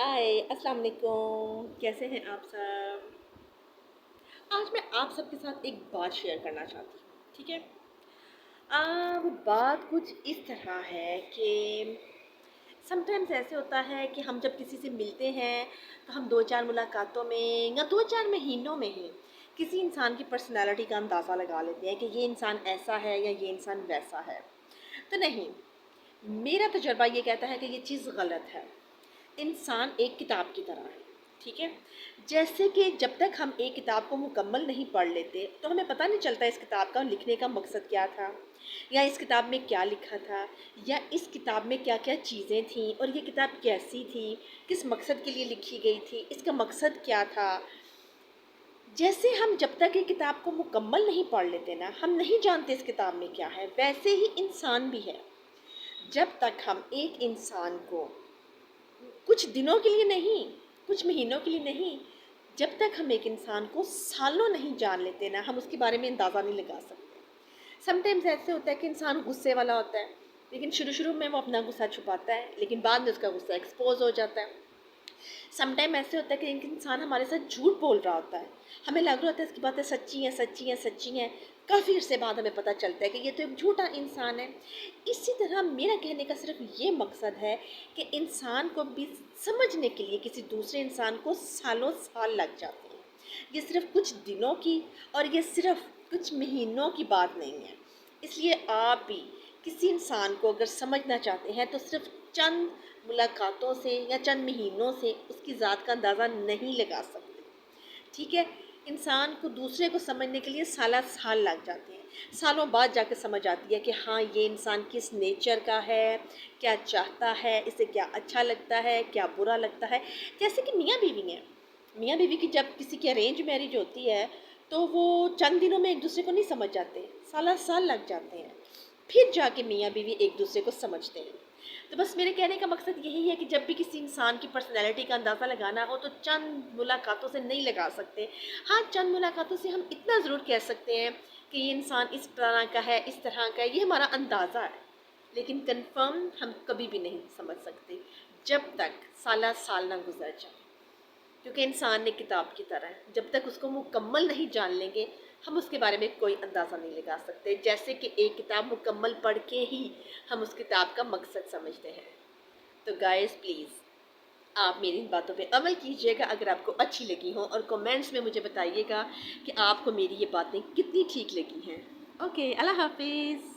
ہائے السلام علیکم، کیسے ہیں آپ سب؟ آج میں آپ سب کے ساتھ ایک بات شیئر کرنا چاہتی ہوں، ٹھیک ہے؟ وہ بات کچھ اس طرح ہے کہ سم ٹائمز ایسے ہوتا ہے کہ ہم جب کسی سے ملتے ہیں تو ہم دو چار ملاقاتوں میں یا دو چار مہینوں میں ہی کسی انسان کی پرسنالٹی کا اندازہ لگا لیتے ہیں کہ یہ انسان ایسا ہے یا یہ انسان ویسا ہے۔ تو نہیں، میرا تجربہ یہ کہتا ہے کہ یہ چیز غلط ہے۔ انسان ایک کتاب کی طرح ہے، ٹھیک ہے؟ جیسے کہ جب تک ہم ایک کتاب کو مکمل نہیں پڑھ لیتے تو ہمیں پتہ نہیں چلتا اس کتاب کا لکھنے کا مقصد کیا تھا، یا اس کتاب میں کیا لکھا تھا، یا اس کتاب میں کیا کیا چیزیں تھیں اور یہ کتاب کیسی تھی، کس مقصد کے لیے لکھی گئی تھی، اس کا مقصد کیا تھا۔ جیسے ہم جب تک ایک کتاب کو مکمل نہیں پڑھ لیتے نا، ہم نہیں جانتے اس کتاب میں کیا ہے، ویسے ہی انسان بھی ہے۔ جب تک ہم ایک انسان کو کچھ دنوں کے لیے نہیں، کچھ مہینوں کے لیے نہیں، جب تک ہم ایک انسان کو سالوں نہیں جان لیتے نا، ہم اس کے بارے میں اندازہ نہیں لگا سکتے۔ سم ٹائمز ایسے ہوتا ہے کہ انسان غصے والا ہوتا ہے، لیکن شروع میں وہ اپنا غصہ چھپاتا ہے، لیکن بعد میں اس کا غصہ ایکسپوز ہو جاتا ہے۔ سم ٹائم ایسے ہوتا ہے کہ ایک انسان ہمارے ساتھ جھوٹ بول رہا ہوتا ہے، ہمیں لگ رہا ہوتا ہے اس کی باتیں سچی ہیں سچی ہیں سچی ہیں، کافی عرصے بعد ہمیں پتہ چلتا ہے کہ یہ تو ایک جھوٹا انسان ہے۔ اسی طرح میرا کہنے کا صرف یہ مقصد ہے کہ انسان کو بھی سمجھنے کے لیے کسی دوسرے انسان کو سالوں سال لگ جاتے ہیں۔ یہ صرف کچھ دنوں کی اور یہ صرف کچھ مہینوں کی بات نہیں ہے۔ اس لیے آپ بھی کسی انسان کو اگر سمجھنا چاہتے ہیں تو صرف چند ملاقاتوں سے یا چند مہینوں سے اس کی ذات کا اندازہ نہیں لگا سکتے، ٹھیک ہے؟ انسان کو دوسرے کو سمجھنے کے لیے سالہ سال لگ جاتے ہیں، سالوں بعد جا کے سمجھ آتی ہے کہ ہاں یہ انسان کس نیچر کا ہے، کیا چاہتا ہے، اسے کیا اچھا لگتا ہے، کیا برا لگتا ہے۔ جیسے کہ میاں بیوی ہیں، میاں بیوی کی جب کسی کی ارینج میرج ہوتی ہے تو وہ چند دنوں میں ایک دوسرے کو نہیں سمجھ جاتے، سالہ سال لگ جاتے ہیں، پھر جا کے میاں بیوی ایک دوسرے کو سمجھتے ہیں۔ تو بس میرے کہنے کا مقصد یہی ہے کہ جب بھی کسی انسان کی پرسنالٹی کا اندازہ لگانا ہو تو چند ملاقاتوں سے نہیں لگا سکتے۔ ہاں، چند ملاقاتوں سے ہم اتنا ضرور کہہ سکتے ہیں کہ یہ انسان اس طرح کا ہے، اس طرح کا ہے، یہ ہمارا اندازہ ہے، لیکن کنفرم ہم کبھی بھی نہیں سمجھ سکتے جب تک سالہ سال نہ گزر جائے، کیونکہ انسان نے کتاب کی طرح ہے، جب تک اس کو مکمل نہیں جان لیں گے ہم اس کے بارے میں کوئی اندازہ نہیں لگا سکتے، جیسے کہ ایک کتاب مکمل پڑھ کے ہی ہم اس کتاب کا مقصد سمجھتے ہیں۔ تو گائز پلیز آپ میری ان باتوں پہ عمل کیجئے گا اگر آپ کو اچھی لگی ہوں، اور کومنٹس میں مجھے بتائیے گا کہ آپ کو میری یہ باتیں کتنی ٹھیک لگی ہیں۔ اوکے، اللہ حافظ۔